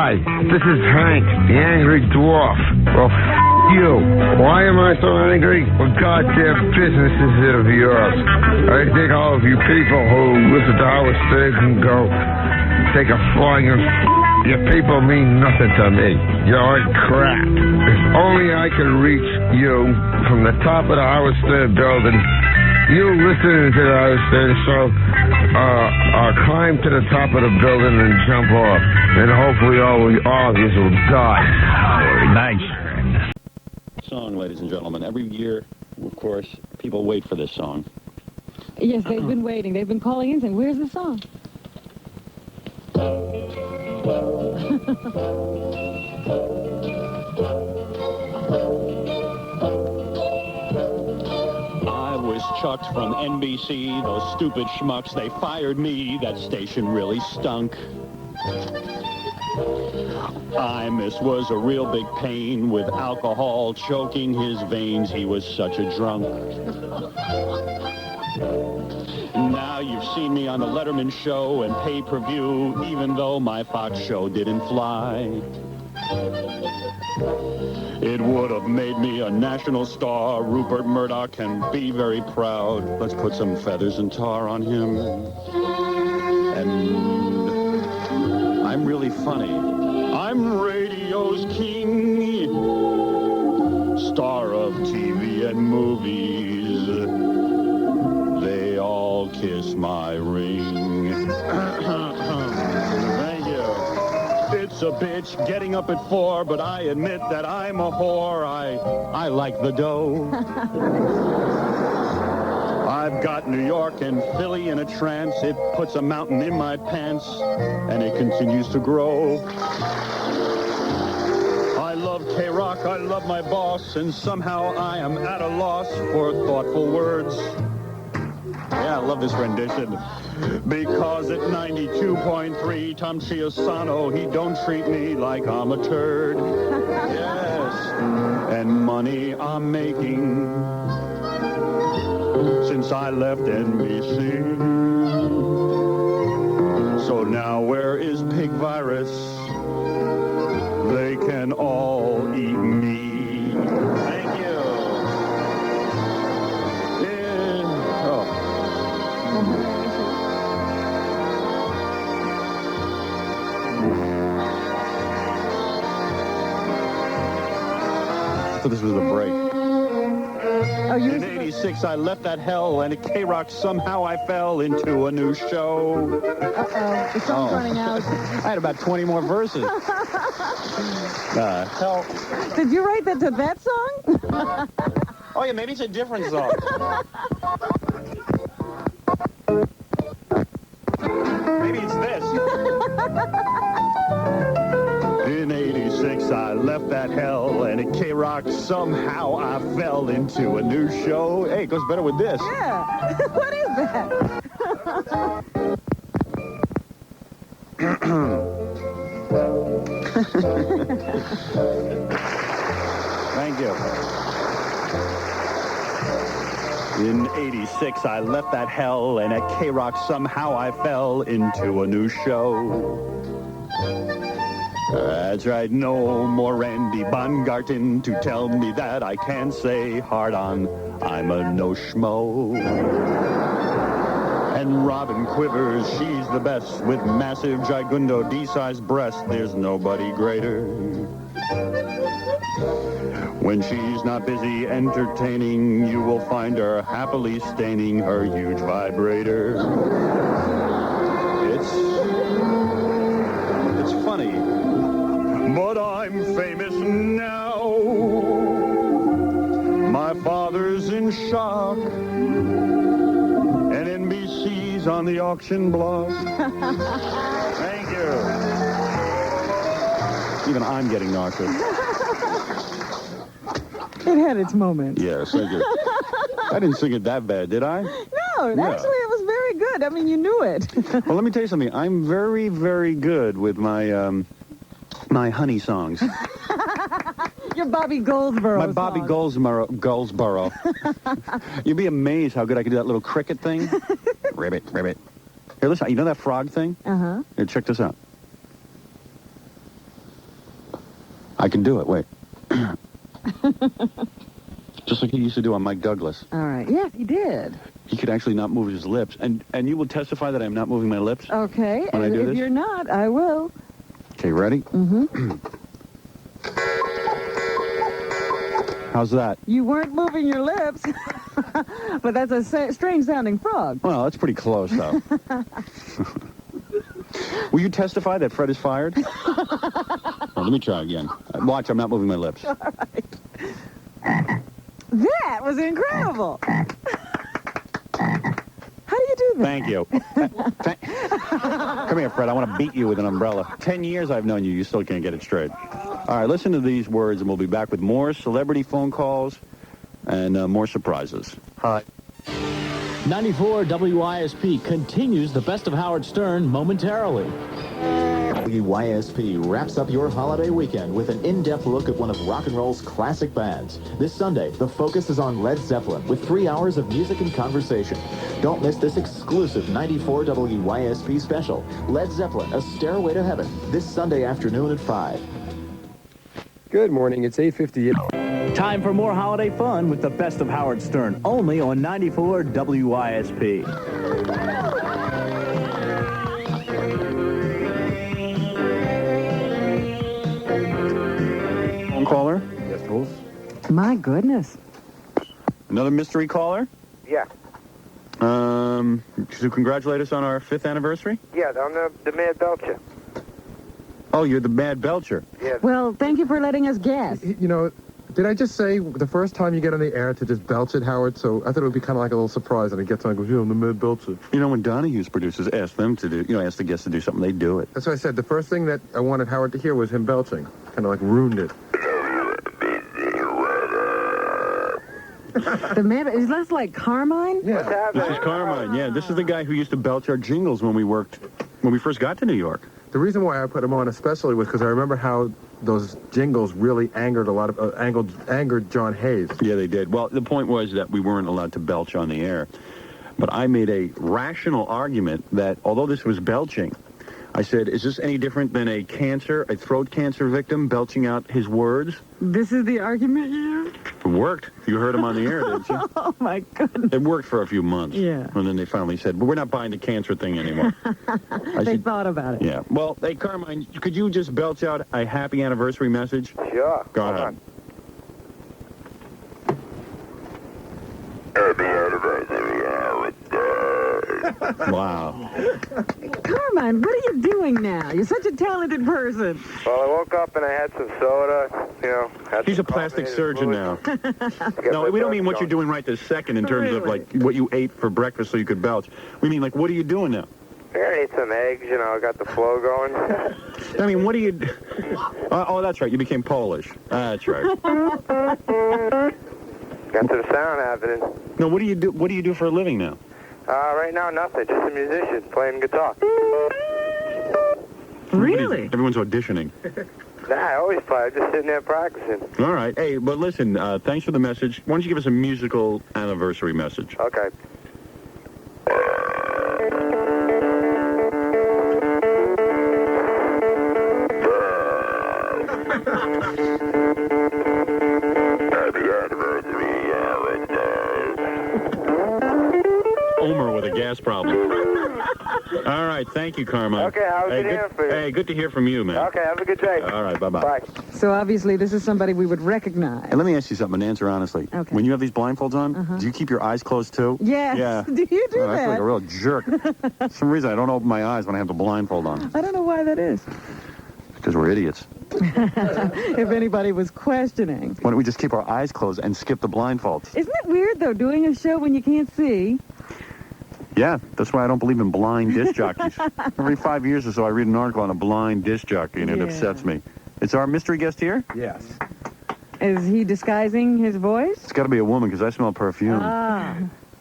Hi, this is Hank, the Angry Dwarf. Well, you. Why am I so angry? Well, goddamn business is it of yours. I think all of you people who listen to Howard Stern can go take a flying and your people mean nothing to me. You're like crap. If only I could reach you from the top of the Howard Stern building. You listening to the Howard Stern show, climb to the top of the building and jump off. And hopefully all of you will die. Thanks. Song, ladies and gentlemen. Every year, of course, people wait for this song. Yes, they've been waiting. They've been calling in saying, where's the song? I was chucked from NBC. Those stupid schmucks, they fired me. That station really stunk. Imus was a real big pain with alcohol choking his veins. He was such a drunk. Now you've seen me on the Letterman show and pay-per-view, even though my Fox show didn't fly. It would have made me a national star. Rupert Murdoch can be very proud. Let's put some feathers and tar on him. And I'm really funny. I'm radio's king, star of TV and movies. They all kiss my ring. Thank you. It's a bitch getting up at 4, but I admit that I'm a whore. I like the dough. I've got New York and Philly in a trance. It puts a mountain in my pants, and it continues to grow. I love K-Rock, I love my boss, and somehow I am at a loss for thoughtful words. Yeah, I love this rendition. Because at 92.3, Tom Chiusano, he don't treat me like I'm a turd. Yes, and money I'm making since I left NBC. So now where is Pig Virus? They can all eat me. Thank you. Yeah. Oh. So this was a break. In 86, I left that hell, and at K-Rock, somehow I fell into a new show. Uh-oh, the song's running out. I had about 20 more verses. Hell. Did you write that to that song? Oh, yeah, maybe it's a different song. Maybe it's this. In 86, I left that hell, and at K-Rock, somehow I fell into a new show. Hey, it goes better with this. Yeah. What is that? Thank you. In 86, I left that hell, and at K-Rock, somehow I fell into a new show. That's right, no more Randy Baumgarten to tell me that I can say hard on, I'm a no schmo. And Robin Quivers, she's the best with massive gigundo D-sized breasts. There's nobody greater. When she's not busy entertaining, you will find her happily staining her huge vibrator. It's funny, but I'm famous now. My father's in shock, and NBC's on the auction block. Thank you. Even I'm getting nauseous. It had its moment. Yes, thank you. I didn't sing it that bad, did I? No, Yeah. actually it was very good. I mean, you knew it. Well, let me tell you something. I'm very, very good with my my honey songs. Your Bobby Goldsboro My Bobby Goldsboro. You'd be amazed how good I can do that little cricket thing. Ribbit, ribbit. Here, listen. You know that frog thing? Uh-huh. Here, check this out. I can do it. Wait. Just like he used to do on Mike Douglas. All right. Yes, he did. He could actually not move his lips. And you will testify that I'm not moving my lips? Okay. When I do if this? you're not, I will. Okay, ready? Mm-hmm. How's that? You weren't moving your lips. But that's a strange-sounding frog. Well, that's pretty close, though. Will you testify that Fred is fired? Well, let me try again. Watch, I'm not moving my lips. All right. That was incredible. How do you do that? Thank you. Come here, Fred. I want to beat you with an umbrella. 10 years I've known you. You still can't get it straight. All right, listen to these words, and we'll be back with more celebrity phone calls and more surprises. Hi. 94 WISP continues the best of Howard Stern momentarily. WYSP wraps up your holiday weekend with an in-depth look at one of rock and roll's classic bands. This Sunday, the focus is on Led Zeppelin with 3 hours of music and conversation. Don't miss this exclusive 94 WYSP special, Led Zeppelin, A Stairway to Heaven, this Sunday afternoon at 5. Good morning, it's 8:58. Time for more holiday fun with the best of Howard Stern, only on 94 WISP. Phone caller? Yes, Wolf? My goodness. Another mystery caller? Yeah. To congratulate us on our 5th anniversary? Yeah, on the Bad Belcher. Oh, you're the Bad Belcher. Yeah. Well, thank you for letting us guess. You know, did I just say the first time you get on the air to just belch it, Howard? So I thought it would be kind of like a little surprise, and it gets on and goes, I'm the Mad Belcher. You know, when Donahue's producers ask them to do, ask the guests to do something, they do it. That's why I said the first thing that I wanted Howard to hear was him belching. Kind of like ruined it. The man, is that like Carmine? Yeah. What's happening? This is Carmine, yeah. This is the guy who used to belch our jingles when we first got to New York. The reason why I put him on especially was because I remember how those jingles really angered a lot of angered John Hayes. Yeah, they did. Well, the point was that we weren't allowed to belch on the air. But I made a rational argument that although this was belching, I said, is this any different than a throat cancer victim belching out his words? This is the argument you used? It worked. You heard him on the air, didn't you? Oh, my goodness. It worked for a few months. Yeah. And then they finally said, but we're not buying the cancer thing anymore. They thought about it. Yeah. Well, hey, Carmine, could you just belch out a happy anniversary message? Sure. Go Hold ahead. on. Wow. Carmine, what are you doing now? You're such a talented person. Well, I woke up and I had some soda, had He's some a plastic carbonated surgeon fluid. now. Get No, my we don't mean breath what you're going. doing right this second in terms of, Really? like, what you ate for breakfast so you could belch. We mean, like, what are you doing now? I ate some eggs, got the flow going. I mean, what do you... oh, that's right. You became Polish. That's right. Got some sound happening. No, what do you do? What do you do for a living now? Right now, nothing. Just a musician playing guitar. Really? Everyone's auditioning. Nah, I always play. I'm just sitting there practicing. All right. Hey, but listen, thanks for the message. Why don't you give us a musical anniversary message? Okay. Omer with a gas problem. All right. Thank you, Carmine. Okay, I was hey, hearing from you. Hey, good to hear from you, man. Okay, have a good day. All right. Bye-bye. Bye. So obviously this is somebody we would recognize. Hey, let me ask you something and answer honestly. Okay. When you have these blindfolds on, do you keep your eyes closed too? Yes. Yeah. Do you do I feel like that? a real jerk. For some reason, I don't open my eyes when I have the blindfold on. I don't know why that is. Because we're idiots. If anybody was questioning. Why don't we just keep our eyes closed and skip the blindfolds? Isn't it weird, though, doing a show when you can't see? Yeah, that's why I don't believe in blind disc jockeys. Every 5 years or so, I read an article on a blind disc jockey, and it Yeah. upsets me. It's our mystery guest here? Yes. Is he disguising his voice? It's got to be a woman, because I smell perfume. Ah.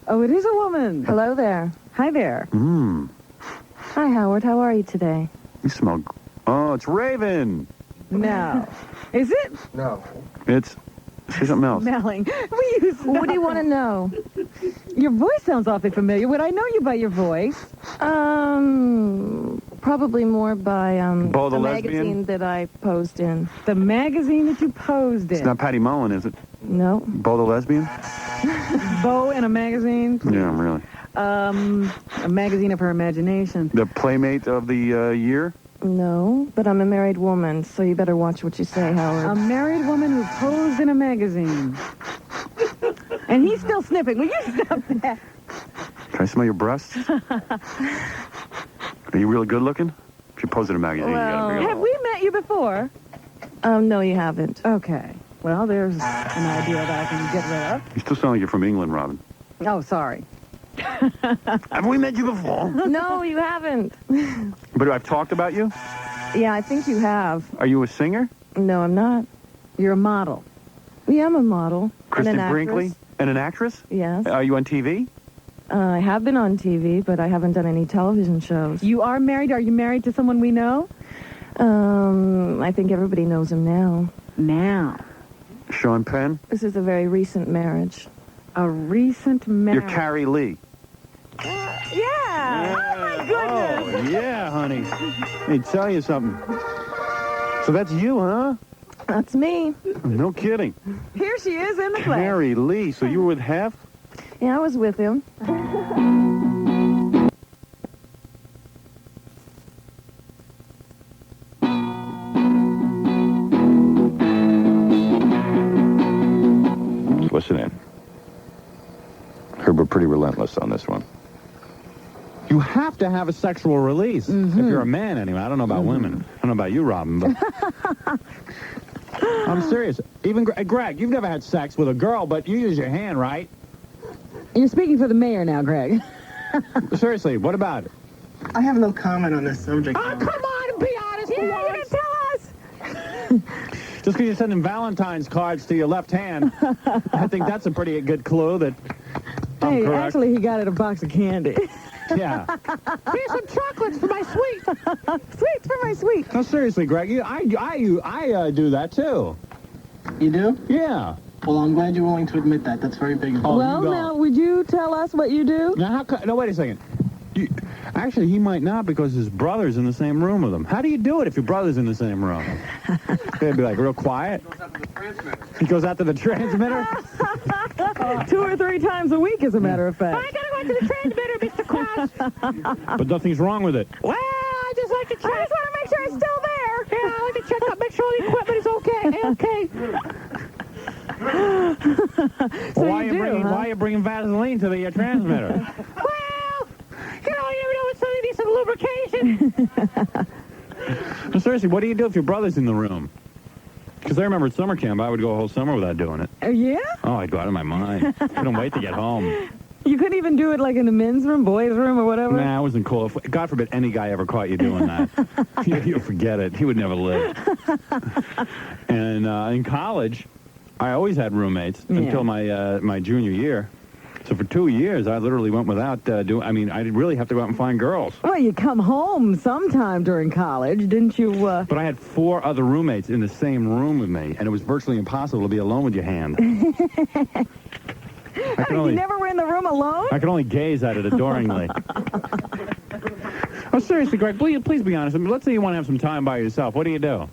Oh, it is a woman. Hello there. Hi there. Hi, Howard. How are you today? You smell... Oh, it's Raven! No. Is it? No. It's... Say something else. Smelling. We use What do you want to know? Your voice sounds awfully familiar. Would I know you by your voice? Probably more by Bo the the lesbian? magazine that I posed in. The magazine that you posed in. It's not Patty Mullen, is it? No. Bo the lesbian? Bo in a magazine. Yeah, really. A magazine of her imagination. The Playmate of the year? No, but I'm a married woman, so you better watch what you say, Howard. A married woman who posed in a magazine. And he's still sniffing. Will you stop that? Can I smell your breasts? Are you really good looking? If you pose in a magazine, you gotta be Have we met you before? No, you haven't. Okay. Well, there's an idea that I can get rid of. You still sound like you're from England, Robin. Oh, sorry. Have we met you before? No, you haven't. But I've talked about you? Yeah, I think you have. Are you a singer? No, I'm not. You're a model. Yeah, I'm a model. Kristen and an Brinkley? actress. And an actress? Yes. Are you on TV? I have been on TV, but I haven't done any television shows. You are married? Are you married to someone we know? I think everybody knows him now. Now. Sean Penn? This is a very recent marriage. A recent marriage. You're Carrie Leigh. Yeah. Oh, my goodness. Oh, yeah, honey. Let me tell you something. So that's you, huh? That's me. No kidding. Here she is in the play. Carrie Leigh. So you were with Hef? Yeah, I was with him. Listen in. Heard we're pretty relentless on this one. You have to have a sexual release. If you're a man, anyway. I don't know about women. I don't know about you, Robin, but... I'm serious. Even Greg, you've never had sex with a girl, but you use your hand, right? You're speaking for the mayor now, Greg. Seriously, what about it? I have no comment on this subject. Oh, come on, be honest. Yeah, you didn't tell us. Just because you're sending Valentine's cards to your left hand, I think that's a pretty good clue that I'm Hey, correct. actually, he got it a box of candy. Yeah. Here's some chocolates for my sweet. Sweets for my sweet. No, seriously, Greg, I do that too. You do? Yeah. Well, I'm glad you're willing to admit that. That's very big of you. Oh, Well, you go. now, would you tell us what you do? Now, no, wait a second. Actually, he might not because his brother's in the same room with him. How do you do it if your brother's in the same room? They'd be like real quiet. He goes out to the transmitter. 2 or 3 times a week, as a matter of fact. I gotta go to the transmitter, Mr. Krause. But nothing's wrong with it. Well, I just like to check. I just want to make sure it's still there. Yeah, I like to check up, make sure the equipment is okay. So why you do, huh? why are you bringing Vaseline to the transmitter? Well, you never know when somebody needs some lubrication. No, seriously, what do you do if your brother's in the room? Because I remember at summer camp, I would go a whole summer without doing it. Yeah? Oh, I'd go out of my mind. Couldn't wait to get home. You couldn't even do it like in the men's room, boys' room, or whatever? Nah, it wasn't cool. If, God forbid any guy ever caught you doing that. you forget it. He would never live. And in college, I always had roommates until my junior year. So for 2 years, I literally went without doing... I mean, I really have to go out and find girls. Well, you come home sometime during college, didn't you? But I had 4 other roommates in the same room with me, and it was virtually impossible to be alone with your hand. You never were in the room alone? I could only gaze at it adoringly. Oh, seriously, Greg, please be honest. I mean, let's say you want to have some time by yourself. What do you do?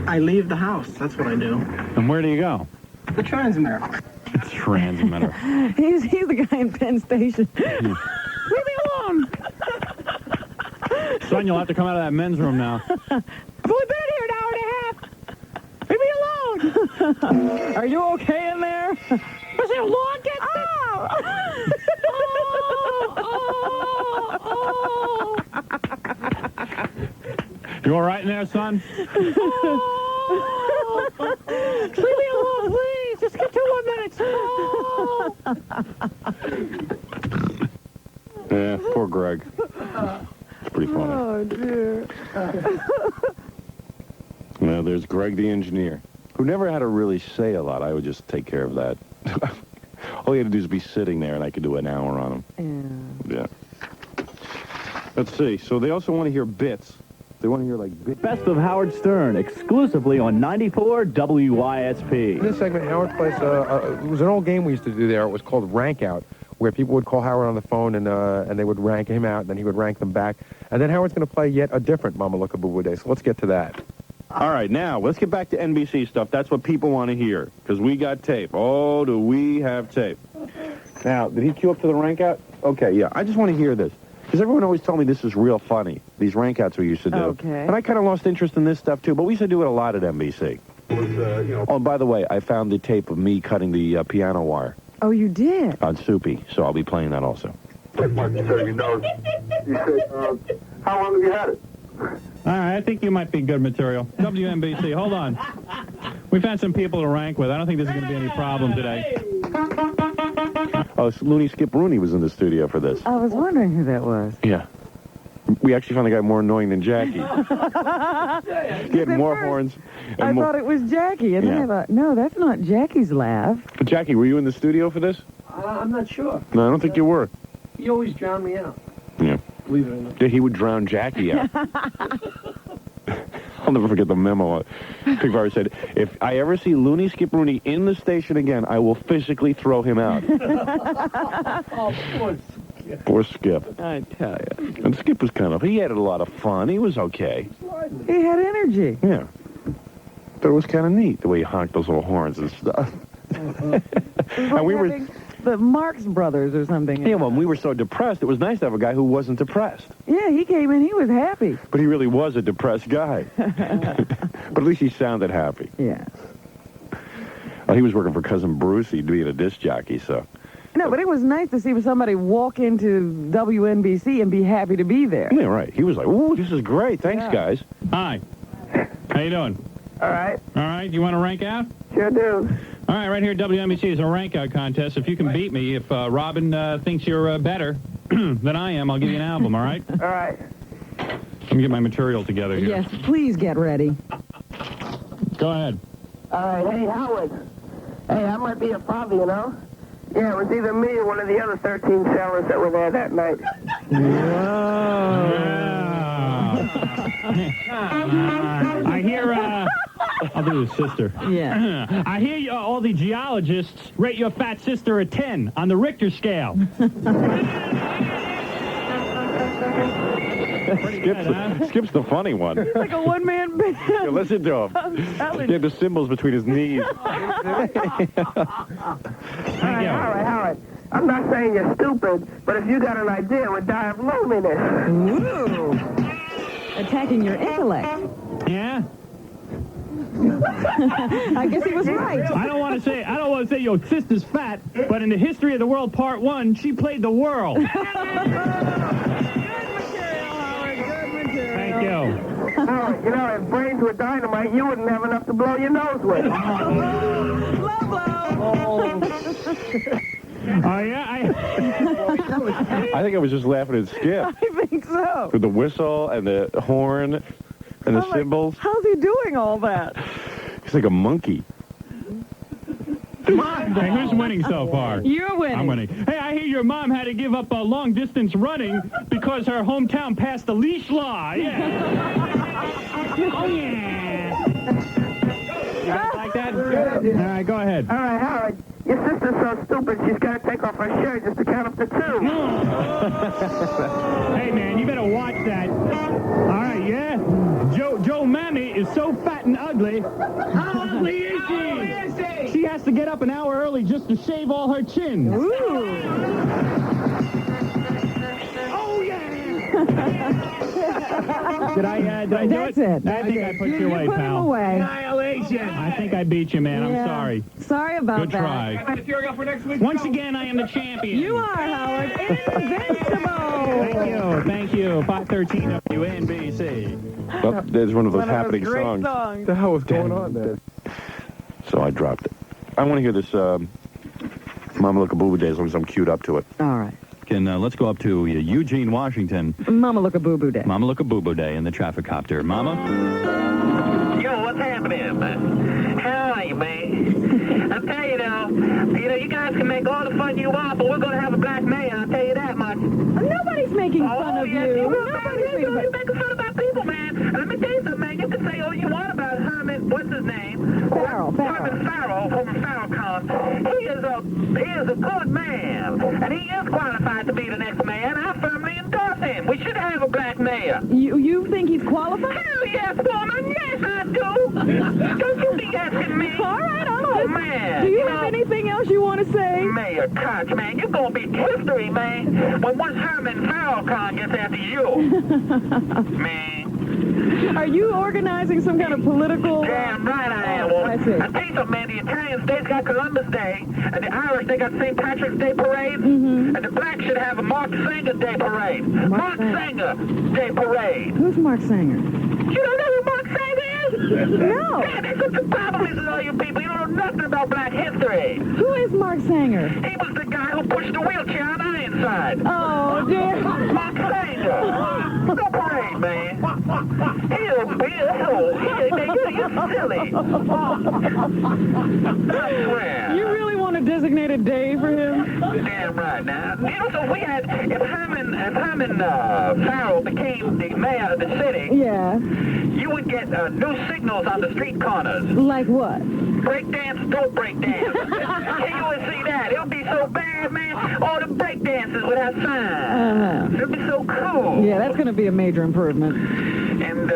I leave the house. That's what I do. And where do you go? The transmitter. Transmitter. He's the guy in Penn Station. Leave me alone. Son, you'll have to come out of that men's room now. I've only been here an hour and a half. Leave me alone. Are you okay in there? Was there a lawn get You all right in there, son? Leave me alone, please. Just get 2 more minutes. Yeah, poor Greg. It's pretty funny. Oh, dear. Now, there's Greg the engineer, who never had to really say a lot. I would just take care of that. All he had to do is be sitting there, and I could do an hour on him. Yeah. Let's see. So they also want to hear bits. They want to hear, like, bits. Best of Howard Stern, exclusively on 94 WYSP. In this segment, Howard plays, it was an old game we used to do there. It was called Rank Out, where people would call Howard on the phone and they would rank him out, and then he would rank them back. And then Howard's going to play yet a different Mama Look a Boo Boo Day. So let's get to that. All right, now, let's get back to NBC stuff. That's what people want to hear, because we got tape. Oh, do we have tape. Now, did he queue up to the rank out? Okay, yeah. I just want to hear this, because everyone always told me this is real funny, these rank outs we used to do. Okay. And I kind of lost interest in this stuff, too, but we used to do it a lot at NBC. Oh, and by the way, I found the tape of me cutting the piano wire. Oh, you did? On Soupy, so I'll be playing that also. You said, how long have you had it? All right, I think you might be good material. WNBC, hold on. We've had some people to rank with. I don't think there's going to be any problem today. Oh, Looney Skip Rooney was in the studio for this. I was wondering who that was. Yeah. We actually found the guy more annoying than Jackie. He had more horns. And I thought it was Jackie, and then I thought, no, that's not Jackie's laugh. But Jackie, were you in the studio for this? I'm not sure. No, I don't think you were. He always drowned me out. Yeah. Believe it or not. Yeah, he would drown Jackie out. I'll never forget the memo. Big Barry said, if I ever see Looney Skip Rooney in the station again, I will physically throw him out. Oh, Poor Skip. I tell you. And Skip was he had a lot of fun. He was okay. He had energy. Yeah. But it was kind of neat, the way he honked those little horns and stuff. And we were... The Marx Brothers or something. Yeah, well, we were so depressed, it was nice to have a guy who wasn't depressed. Yeah, he came in, he was happy. But he really was a depressed guy. But at least he sounded happy. Yeah. Well, he was working for Cousin Brucey being a disc jockey, so... No, but it was nice to see somebody walk into WNBC and be happy to be there. Yeah, right. He was like, ooh, this is great. Thanks, guys. Hi. How you doing? All right. All right, you want to rank out? Sure do. All right, right here at WNBC is a rank out contest. If you can beat me, if Robin thinks you're better than I am, I'll give you an album, all right? All right. Let me get my material together here. Yes, please get ready. Go ahead. All right. Hey, Howard. Hey, I might be your father, you know? Yeah, it was either me or one of the other 13 sailors that were there that night. I hear, I'll do his sister. Yeah. I hear all the geologists rate your fat sister a 10 on the Richter scale. Skip's the funny one. He's like a one-man band. Yeah, listen to him. He had the cymbals between his knees. All right. I'm not saying you're stupid, but if you got an idea, it would die of loneliness. Ooh. Attacking your intellect. Yeah? I guess he was right. I don't want to say your sister's fat, but in the History of the World Part 1, she played the world. Thank you. You know, if brains were dynamite, you wouldn't have enough to blow your nose with. Oh, yeah? I think I was just laughing at Skip. I think so. With the whistle and the horn and the cymbals. How's he doing all that? He's like a monkey. Hey, who's winning so far? You're winning. I'm winning. Hey, I hear your mom had to give up long-distance running because her hometown passed the leash law. Yeah. Oh, yeah. You guys like that? All right, go ahead. All right, Howard. Your sister's so stupid, she's got to take off her shirt just to count up to 2. Hey, man, you better watch that. All right, yeah? Joe Mammy is so fat and ugly. How ugly is she? She has to get up an hour early just to shave all her chins. Ooh. Oh, yeah. Did I do That's it. I think I put you away, put pal. him away. Annihilation. I think I beat you, man. Yeah. I'm sorry. Sorry about Good that. try. Once again, I am the champion. You are, Howard. Invincible. Thank you. 513 WNBC. Well, there's one of those One happening of those great songs. songs. What the hell was going on there? So I dropped it. I want to hear this Mama Look a Boo Boo Day as long as I'm queued up to it. All right. Let's go up to Eugene, Washington. Mama Look a Boo Boo Day. Mama Look a Boo Boo Day in the traffic copter. Mama? Yo, what's happening, man? How are you, man? I'll tell you now, you guys can make all the fun you want, but we're going to have a black man, I'll tell you that much. Nobody's making fun of yes, you. You're making fun about people, man. And let me tell you something, man. You can say all you want about Herman, what's his name? Farrell. Herman Farrell from FarrellCon. He is a He is a good man, and he is qualified to be the next mayor, and I firmly endorse him. We should have a black mayor. You think he's qualified? Hell yes, woman. Yes, I do. Don't you be asking me. All right, all Oh, right. man. Do you have anything else you want to say? Mayor Koch, man, you're going to be history, man, when once Herman Farrakhan gets after you. Man. Are you organizing some kind of political... Damn right I am, I woman. see. I tell you something, man, the Italian states got Columbus Day, and the Irish, they got St. Patrick's Day Parade, and the blacks should have a Mark Sanger Day Parade. Mark Sanger Day Parade. Who's Mark Sanger? You don't know who Mark Sanger is? No. Man, that's what the problem is with all you people. You don't know nothing about black history. Who is Mark Sanger? He was the guy who pushed the wheelchair on Ironside. Oh, dear. Mark Sanger. No parade, man. You're silly. I swear. You really want to designate a day for him? Damn right. Now, you know, so if Herman Farrell became the mayor of the city, Yeah. you would get new signals on the street corners. Like what? Breakdance, don't breakdance. You would see that. It would be so bad, man. All the breakdancers would have signs. It would be so cool. Yeah, that's going to be a major improvement. And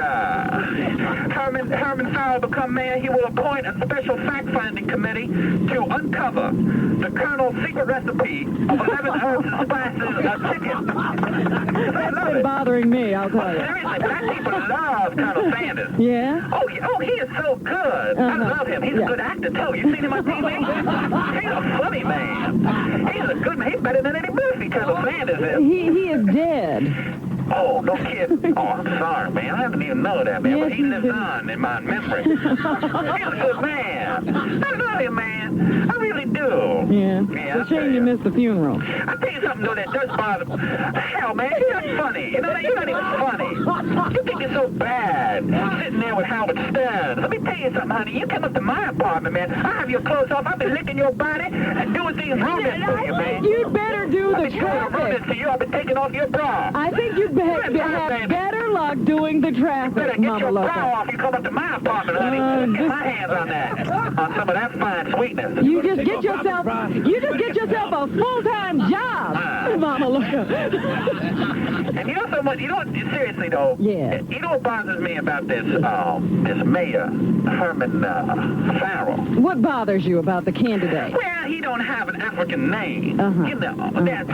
Herman Farrell become mayor, he will appoint a special fact-finding committee to uncover the Colonel's secret recipe of 11 herbs and spices chicken. That's been bothering me, I'll tell you. Seriously, black people love Colonel Sanders. Yeah? Oh, he is so good. I love him. He's a good actor, too. You seen him on TV? He's a funny man. He's a good man. He's better than Eddie Murphy, Colonel Sanders is. He is dead. Oh, no kidding. Oh, I'm sorry, man. I didn't even know that, man. But he lives on in my memory. He's a good man. I love him, man. I really do. Yeah. It's a shame you missed the funeral. I'll tell you something, though, that does bother me. Hell, man, you're not funny. You're not even funny. You think you're so bad sitting there with Howard Stern. Let me tell you something, honey. You come up to my apartment, man. I have your clothes off. I'll be licking your body and doing these rumors for you, man. You'd better do the traffic. To you. I'll be taking off your bra. I think you'd have better luck doing the traffic, Get Mama your Loca. bra off. You come up to my apartment, honey. Get my hands on that. On some of that fine sweetness. You just get yourself a full-time job, Mama Loca. And you know something? You know what? Seriously though. Yeah. You know what bothers me about this mayor, Herman Farrell? What bothers you about the candidate? Well, he don't have an African name. You know, that's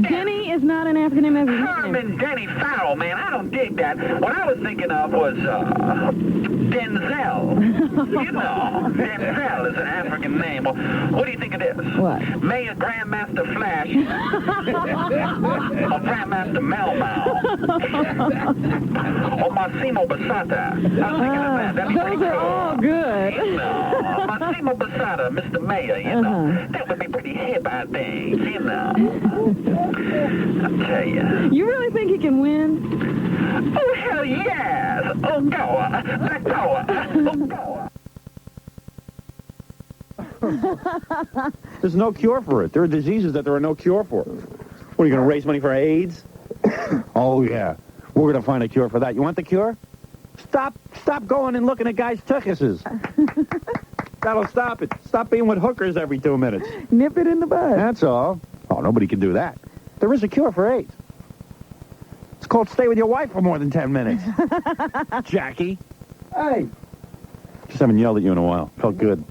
Denny is not an African name. Herman Denny Farrell, man. I don't dig that. What I was thinking of was Denzel. You know, Denzel is an African name. Well, what do you think it is? What? Mayor Grandmaster Flash or Grandmaster Melmow or Massimo Basata. I was thinking of that. That'd be pretty Those are cool. all good. You know, Massimo Basata, Mr. Mayor, you know. That would be pretty hip, I think, you know. I'll tell you. You really think he can win? Oh, hell yes! Oh, go! Back power! Oh, go! There's no cure for it. There are diseases that there are no cure for. What, are you going to raise money for AIDS? Oh, yeah. We're going to find a cure for that. You want the cure? Stop going and looking at guys' tuchuses. That'll stop it. Stop being with hookers every 2 minutes. Nip it in the bud. That's all. Oh, nobody can do that. There is a cure for AIDS. It's called stay with your wife for more than 10 minutes. Jackie. Hey. Just haven't yelled at you in a while. Felt good.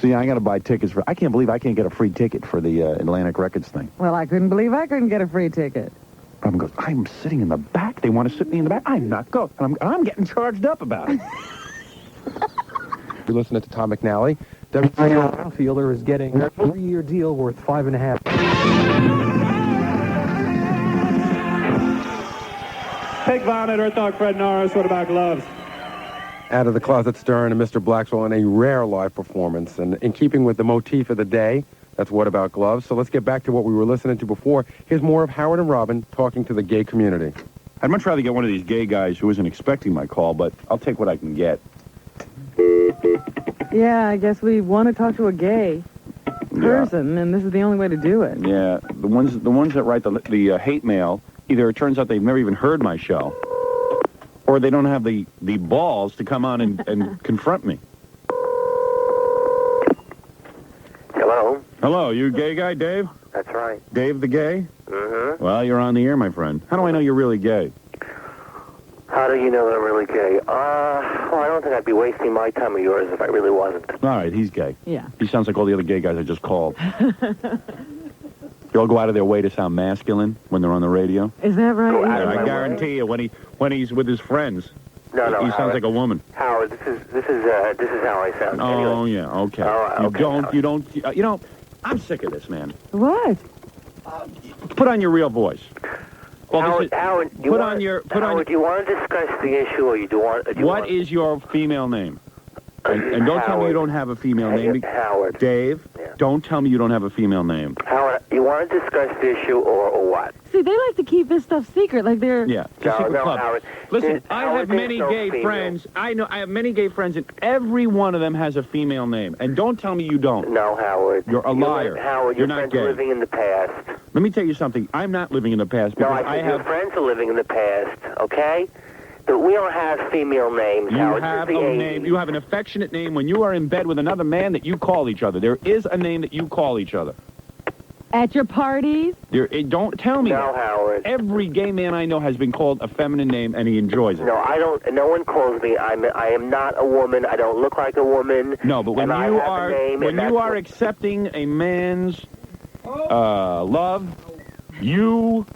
See, I got to buy tickets for... I can't believe I can't get a free ticket for the Atlantic Records thing. Well, I couldn't believe I couldn't get a free ticket. Robin goes, I'm sitting in the back. They want to sit me in the back. I'm not going. And I'm getting charged up about it. You're listening to Tom McNally. WNBC outfielder is getting a 3-year deal worth $5.5. Pig Vomit, Earth Dog Fred Norris. What about gloves? Out of the Closet Stern and Mr. Blackswell in a rare live performance. And in keeping with the motif of the day, that's What About Gloves. So let's get back to what we were listening to before. Here's more of Howard and Robin talking to the gay community. I'd much rather get one of these gay guys who isn't expecting my call, but I'll take what I can get. Yeah, I guess we want to talk to a gay person, and this is the only way to do it. Yeah, the ones that write the hate mail, either it turns out they've never even heard my show, or they don't have the balls to come on and confront me. Hello? Hello, you gay guy, Dave? That's right. Dave the gay? Mm-hmm. Well, you're on the air, my friend. How do I know you're really gay? How do you know that I'm really gay? Well, I don't think I'd be wasting my time or yours if I really wasn't. All right, he's gay. Yeah. He sounds like all the other gay guys I just called. They all go out of their way to sound masculine when they're on the radio. Is that right? I guarantee you, when he's with his friends, No, he Howard. sounds like a woman. Howard, this is how I sound. Oh anyway. yeah, okay. Okay, You don't. I'm sick of this, man. What? Put on your real voice. Well, Howard, Howard, do you want to discuss the issue, or What is your female name? And don't tell me you don't have a female name. Howard. Dave, don't tell me you don't have a female name. Howard, you want to discuss the issue or what? See, they like to keep this stuff secret, like they're... Yeah, it's a secret club. Howard. Listen, I have many gay friends. I have many gay friends, and every one of them has a female name. And don't tell me you don't. No, Howard. You're a liar. Howard, You're your not friends are gay. living in the past. Let me tell you something. I'm not living in the past No, because I think your friends are living in the past, okay? But we don't have female names, Howard. You have This is the a 80s. name. You have an affectionate name when you are in bed with another man that you call each other. There is a name that you call each other. At your parties? Don't tell me. No, Howard. Every gay man I know has been called a feminine name, and he enjoys it. No, I don't. No one calls me. I am not a woman. I don't look like a woman. No, but when and you I have are a name, when and you that's are what- accepting a man's love, you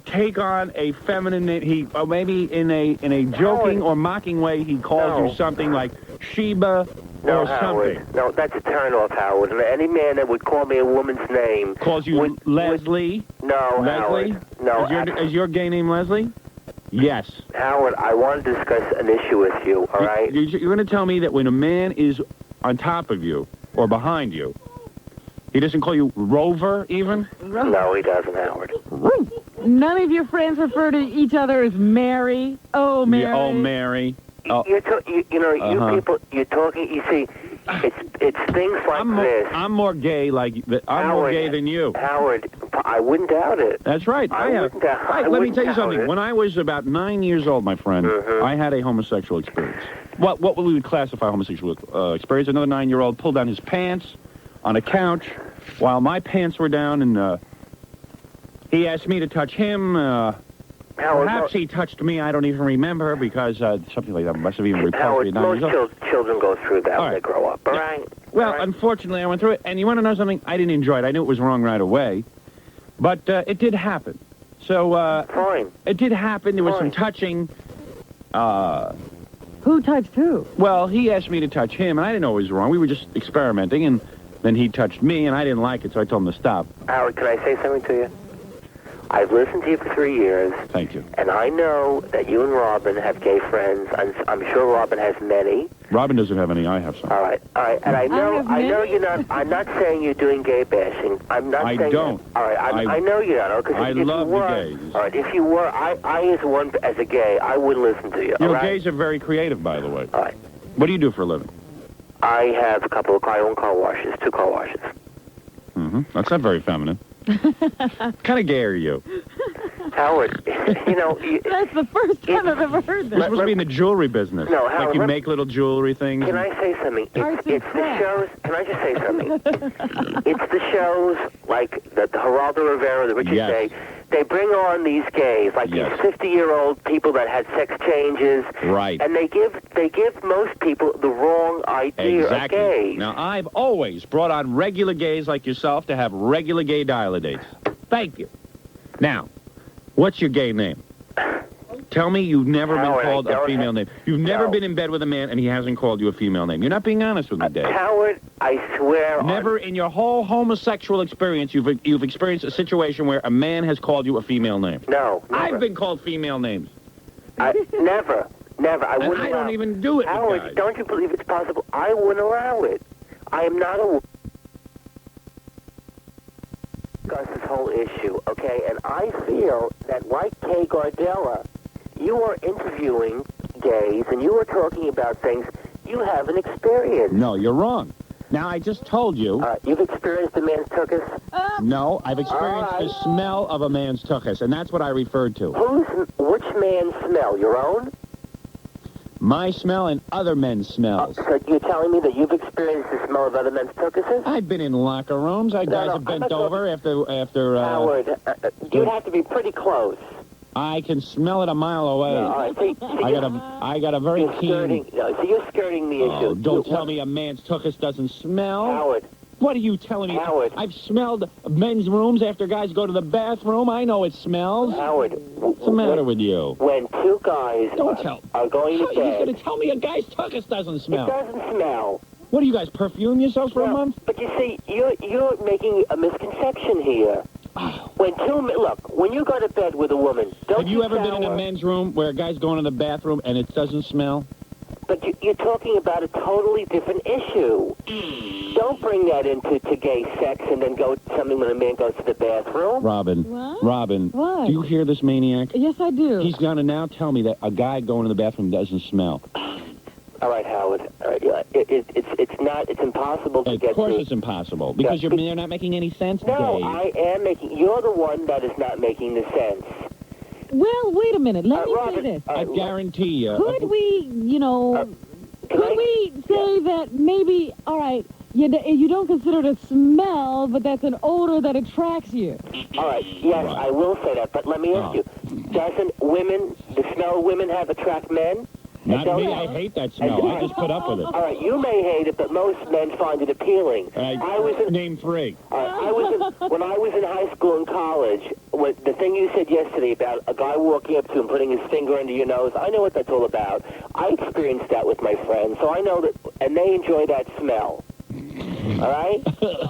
take on a feminine name. Or maybe in a joking or mocking way, he calls you something like Sheba No, or Howard. something. No, that's a turn-off, Howard. And any man that would call me a woman's name Calls you Leslie. No, Leslie. Howard. No, Is your gay name Leslie? Yes. Howard, I want to discuss an issue with you. All right. You're going to tell me that when a man is on top of you or behind you, he doesn't call you Rover even? No, he doesn't, Howard. None of your friends refer to each other as Mary. Oh, Mary. Yeah, oh, Mary. Oh. You people, you're talking. You see, it's things like this. I'm more gay. I'm more gay than you. Howard, I wouldn't doubt it. That's right. I Let me tell you doubt something. it. When I was about 9 years old, my friend, I had a homosexual experience. What would we classify homosexual experience? Another 9-year-old pulled down his pants on a couch while my pants were down, and he asked me to touch him. Perhaps he touched me. I don't even remember because something like that must have even repulsed me. Howard, most children go through that when right. they grow up. All right. Well, unfortunately, I went through it. And you want to know something? I didn't enjoy it. I knew it was wrong right away. But it did happen. So, fine. It did happen. There was some touching. Who touched who? Well, he asked me to touch him, and I didn't know it was wrong. We were just experimenting, and then he touched me, and I didn't like it, so I told him to stop. Howard, can I say something to you? I've listened to you for 3 years. Thank you. And I know that you and Robin have gay friends. I'm sure Robin has many. Robin doesn't have any. I have some. All right. And I know you're not. I'm not saying you're doing gay bashing. I'm not saying. I don't. That. All right. I know you're not. Because I if love you were, the gays. All right. If you were, as a gay, I wouldn't listen to you. You know, all right? gays are very creative, by the way. All right. What do you do for a living? I have a couple of I own car washes, 2 car washes. Mm-hmm. That's not very feminine. Kind of gay are you? Howard, That's the first time I've ever heard that. You're supposed to be in the jewelry business. No, Howard, like you make little jewelry things. Can I say something? It's the shows. Can I just say something? It's the shows like the Geraldo Rivera, the Richard Day. They bring on these gays, like these 50-year-old people that had sex changes. Right. And they give most people the wrong idea of gays. Now, I've always brought on regular gays like yourself to have regular gay dial dates. Thank you. Now, what's your gay name? Tell me you've never been called a female name. You've never been in bed with a man and he hasn't called you a female name. You're not being honest with me, Dave. Howard, I swear. Never in your whole homosexual experience you've experienced a situation where a man has called you a female name. No, never. I've been called female names. Never. I wouldn't. I don't even do it. Howard, with guys. don't you believe it's possible? I wouldn't allow it. I am not a. Discuss this whole issue, okay? And I feel that, like Kay Gardella, you are interviewing gays and you are talking about things you haven't experienced. No, you're wrong. Now, I just told you. You've experienced a man's tuchus? No, I've experienced the smell of a man's tuchus, and that's what I referred to. Which man's smell? Your own? My smell and other men's smells. So you're telling me that you've experienced the smell of other men's tuchuses? I've been in locker rooms. Guys have bent over after. Howard, you'd have to be pretty close. I can smell it a mile away. No, all right, see, I got a very keen. So you're skirting the issue. Don't tell me a man's tuchus doesn't smell. Howard. What are you telling me? Howard. I've smelled men's rooms after guys go to the bathroom. I know it smells. Howard. What's the matter with you? When two guys are going to bed... You're going to tell me a guy's tuchus doesn't smell. It doesn't smell. What do you guys, perfume yourselves for a month? But you see, you're making a misconception here. When you go to bed with a woman, Have you ever been in a men's room where a guy's going to the bathroom and it doesn't smell? But you're talking about a totally different issue. Don't bring that into gay sex and then go something when a man goes to the bathroom. Robin. What? Robin. What? Do you hear this maniac? Yes, I do. He's going to now tell me that a guy going to the bathroom doesn't smell. All right, Howard. All right, it's impossible to get Of course to. it's impossible, because they're not making any sense, No, Dave. I am making... You're the one that is not making the sense. Well, wait a minute. Let me Robert, say this. I guarantee you. Could we, could we say that maybe, all right, you don't consider it a smell, but that's an odor that attracts you? All right, yes, I will say that, but let me ask you, doesn't the smell of women attract men? Not me. I hate that smell. I just put up with it. All right, you may hate it, but most men find it appealing. Name three. When I was in high school and college, the thing you said yesterday about a guy walking up to you and putting his finger under your nose, I know what that's all about. I experienced that with my friends, so I know that, and they enjoy that smell. All right?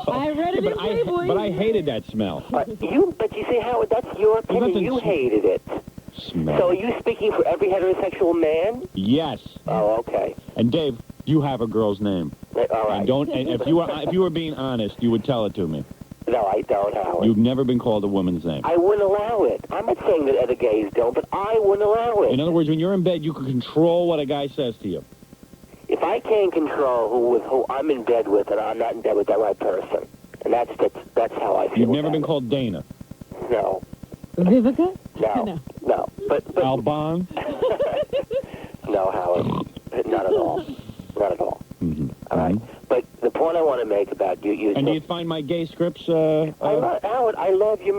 I read it in Playboy. But I hated that smell. But you see, Howard, that's your opinion. You hated it. Smell. So are you speaking for every heterosexual man? Yes. Oh, okay. And Dave, you have a girl's name. All right. And if you were being honest, you would tell it to me. No, I don't, Howard. You've never been called a woman's name. I wouldn't allow it. I'm not saying that other gays don't, but I wouldn't allow it. In other words, when you're in bed, you can control what a guy says to you. If I can't control who I'm in bed with, and I'm not in bed with that right person, and that's how I feel. You've never been called Dana. No. Vivica? No. But Alban? No, Howard. Not at all. Not at all. Mm-hmm. All right. But the point I want to make about you... And do you find my gay scripts... Howard, I love your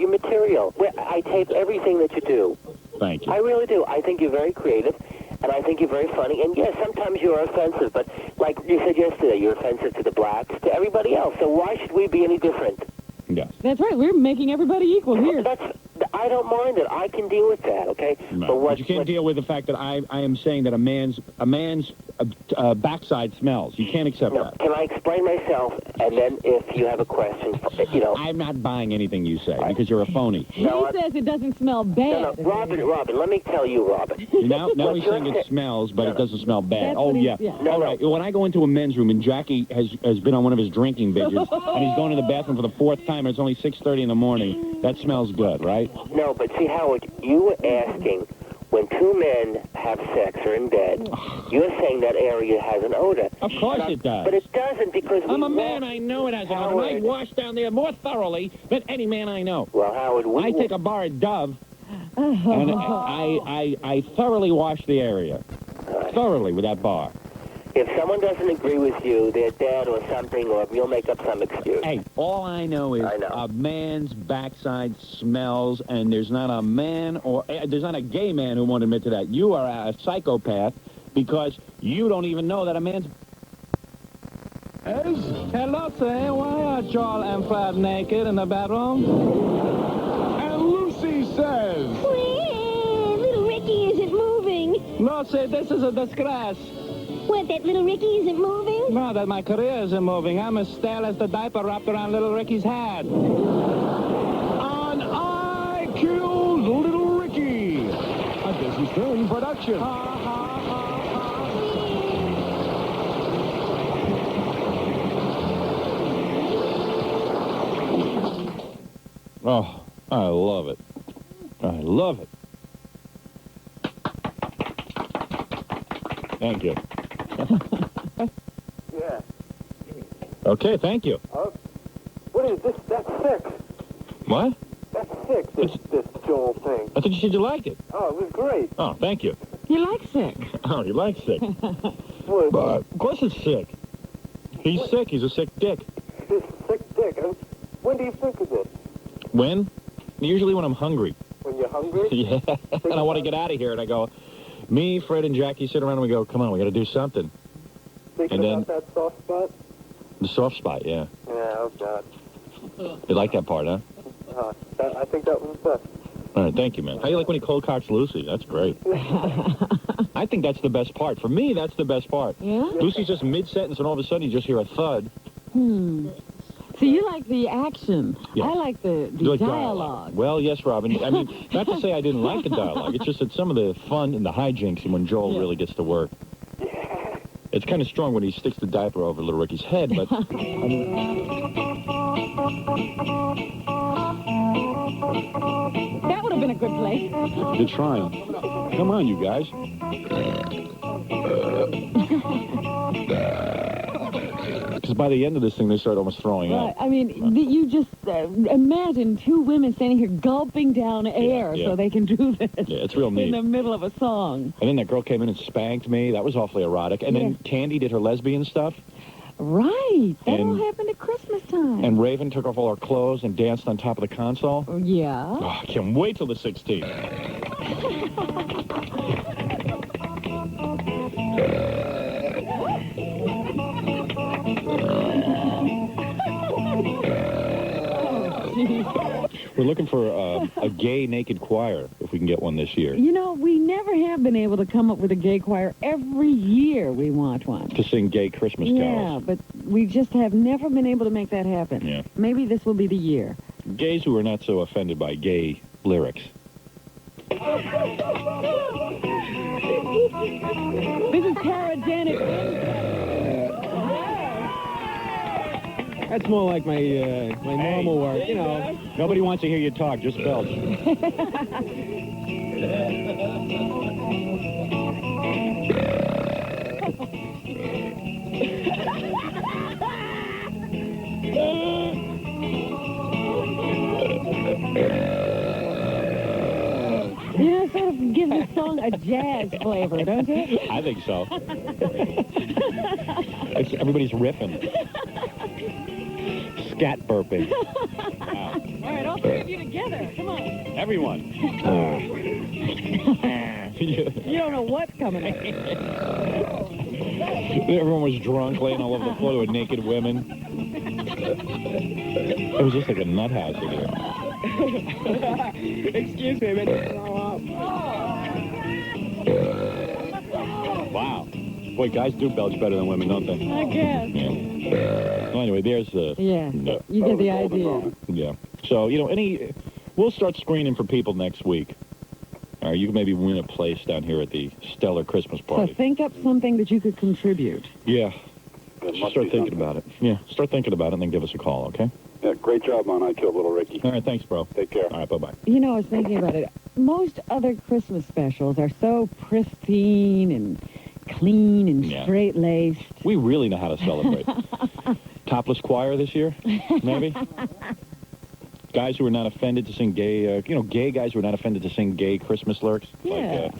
material. I tape everything that you do. Thank you. I really do. I think you're very creative, and I think you're very funny. And, yes, sometimes you're offensive, but like you said yesterday, you're offensive to the blacks, to everybody else. So why should we be any different? Yes. That's right. We're making everybody equal here. I don't mind it. I can deal with that, okay? No, but you can't deal with the fact that I am saying that a man's backside smells. You can't accept that. Can I explain myself, and then if you have a question, I'm not buying anything you say because you're a phony. He says it doesn't smell bad. No, Robin, let me tell you, Robin. Now he's saying it smells, but it doesn't smell bad. That's Yeah. All right. When I go into a men's room and Jackie has been on one of his drinking binges and he's going to the bathroom for the fourth time and it's only 6:30 in the morning, that smells good, right? No, but see, Howard, you were asking when two men have sex or in bed, you're saying that area has an odor. Of course it does. But it doesn't because I'm a man. I know it has an odor. I wash down there more thoroughly than any man I know. Well, Howard, I take a bar of Dove, and I thoroughly wash the area. Thoroughly with that bar. If someone doesn't agree with you, they're dead or something, or you'll make up some excuse. Hey, all I know is a man's backside smells, and there's not a man there's not a gay man who won't admit to that. You are a psychopath because you don't even know that a man's... Hello, sir. Why are Joel and Fred naked in the bedroom? And Lucy says... Little Ricky isn't moving. Lucy, this is a disgrace. What, that little Ricky isn't moving? No, that my career isn't moving. I'm as stale as the diaper wrapped around little Ricky's head. On I Killed Little Ricky, a Disney Stern production. Oh, I love it. I love it. Thank you. Yeah. Okay, thank you. What is this? That's sick. What? That's sick, this Joel thing. I thought you said you liked it. Oh, it was great. Oh, thank you. You like sick. Oh, you like sick. Of course it's sick. He's sick. He's a sick dick. Sick dick. When do you think of it? When? Usually when I'm hungry. When you're hungry? Yeah. And I want to get out of here. And I go, me, Fred, and Jackie sit around and we go, come on, we got to do something. Thinking about that soft spot? The soft spot, yeah. Yeah, oh, God. You like that part, huh? I think that was the best. All right, thank you, man. How you like when he cold cocks Lucy? That's great. I think that's the best part. For me, that's the best part. Yeah? Lucy's just mid-sentence, and all of a sudden you just hear a thud. So you like the action. Yeah. I like the dialogue. Well, yes, Robin. I mean, not to say I didn't like the dialogue. It's just that some of the fun and the hijinks and when Joel really gets to work. It's kind of strong when he sticks the diaper over little Ricky's head, but... That would have been a good play. They're trying. Come on, you guys. Because by the end of this thing, they start almost throwing up. I mean, you just imagine two women standing here gulping down air so they can do this. Yeah, it's real neat. In the middle of a song. And then that girl came in and spanked me. That was awfully erotic. And then Candy did her lesbian stuff. Right. That all happened at Christmas time. And Raven took off all her clothes and danced on top of the console. Yeah. Oh, I can't wait till the 16th. We're looking for a gay naked choir, if we can get one this year. You know, we never have been able to come up with a gay choir. Every year we want one. To sing gay Christmas carols. Yeah, but we just have never been able to make that happen. Yeah. Maybe this will be the year. Gays who are not so offended by gay lyrics. This is parodic. That's more like my my normal work, you know. Nobody wants to hear you talk, just belch. You know, it sort of gives this song a jazz flavor, don't you? I think so. Everybody's riffing. Scat burping. Wow. All right, all three of you together. Come on. Everyone. You don't know what's coming up. Everyone was drunk, laying all over the floor with naked women. It was just like a nut house in here. Excuse me, man. Wow. Boy, guys do belch better than women, don't they? I guess. Yeah. Well, anyway, there's the... Yeah, you get the idea. Yeah. So, you know, we'll start screening for people next week. All right, you can maybe win a place down here at the Stellar Christmas party. So think up something that you could contribute. Yeah. Start thinking about it. Yeah, start thinking about it and then give us a call, okay? Yeah, great job, man. I killed Little Ricky. All right, thanks, bro. Take care. All right, bye-bye. You know, I was thinking about it. Most other Christmas specials are so pristine and clean and straight-laced. We really know how to celebrate. Topless choir this year, maybe? Guys who are not offended to sing gay, gay guys who are not offended to sing gay Christmas lyrics. Yeah.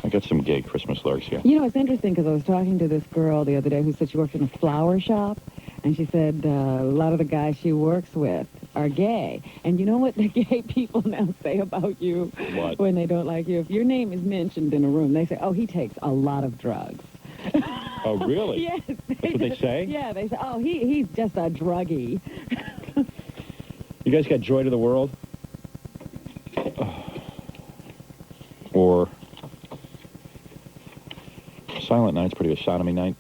I got some gay Christmas lyrics here. You know, it's interesting because I was talking to this girl the other day who said she worked in a flower shop, and she said a lot of the guys she works with are gay. And you know what the gay people now say about you when they don't like you? If your name is mentioned in a room, they say, oh, he takes a lot of drugs. Oh, really? Yes. That's what they say? Yeah, they say, oh, he's just a druggie. You guys got Joy to the World? Or Silent Night's pretty good. Sodomy Night.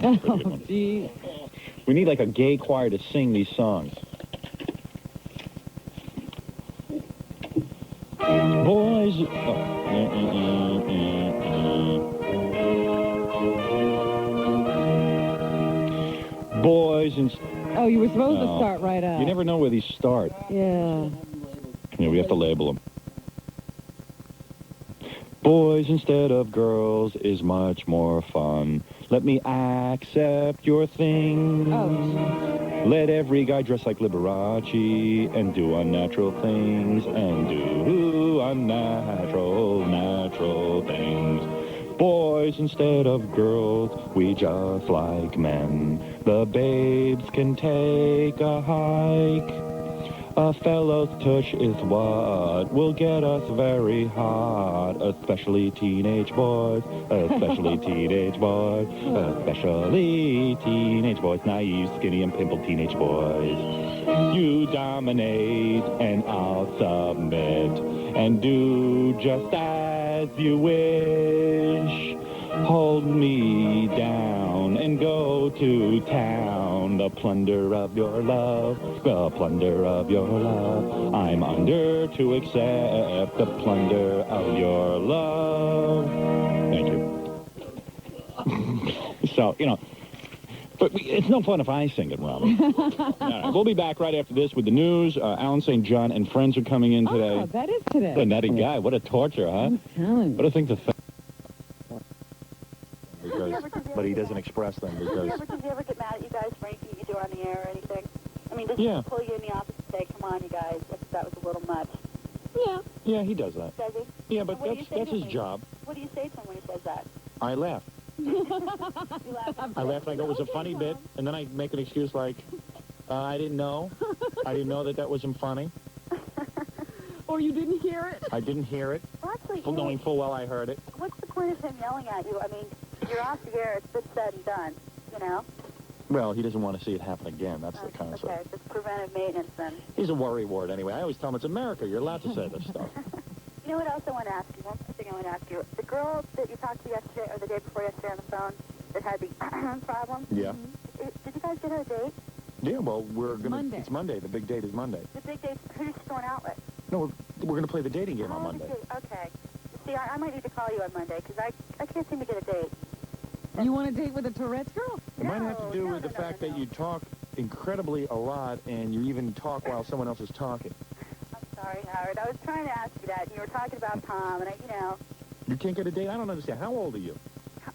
Oh, geez. We need like a gay choir to sing these songs. Boys. Boys and... Oh, you were supposed to start right out. You never know where these start. Yeah. Yeah, we have to label them. Boys instead of girls is much more fun. Let me accept your thing. Oh. Let every guy dress like Liberace and do unnatural things and do do unnatural, natural things. Boys instead of girls, we just like men. The babes can take a hike. A fellow's tush is what will get us very hot, especially teenage boys, especially teenage boys, especially teenage boys, naive, skinny, and pimpled teenage boys. You dominate and I'll submit and do just as you wish. Hold me down and go to town, the plunder of your love, the plunder of your love. I'm under to accept the plunder of your love. Thank you. So, you know, but it's no fun if I sing it, Robin. All right, we'll be back right after this with the news. Alan St. John and friends are coming in today. Oh, that is today. What a nutty guy. What a torture, huh? I'm telling you. What a thing to think. But he doesn't express them because... Does he ever get mad at you guys for anything you do on the air or anything? I mean, does Yeah. he pull you in the office and say, come on, you guys, that was a little much? Yeah. Yeah, he does that. Does he? Yeah, but What do you say that's to his him? job. What do you say to him when he says that? I laugh. You laugh. I laugh and I go, it was a funny bit, and then I make an excuse like, I didn't know. I didn't know that wasn't funny. Or you didn't hear it? I didn't hear it, Well, actually, knowing full well I heard it. what's the point of him yelling at you? I mean, you're off the air, it's been said and done, you know? Well, he doesn't want to see it happen again. That's the concept. Okay, it's preventive maintenance then. He's a worry ward anyway. I always tell him it's America. You're allowed to say this stuff. You know what else I want to ask you? One more thing I want to ask you. The girl that you talked to yesterday, or the day before yesterday on the phone, that had the problem, Yeah. did you guys get her a date? Yeah, well, we're going to... Monday. It's Monday. The big date is Monday. The big date, who's she going out with? No, we're going to play the dating game on Oh, Monday. okay. See, I might need to call you on Monday, because I can't seem to get a date. You want a date with a Tourette's girl? It might have to do with the fact that you talk incredibly a lot, and you even talk while someone else is talking. I'm sorry, Howard. I was trying to ask you that, and you were talking about Tom, and You can't get a date? I don't understand. How old are you?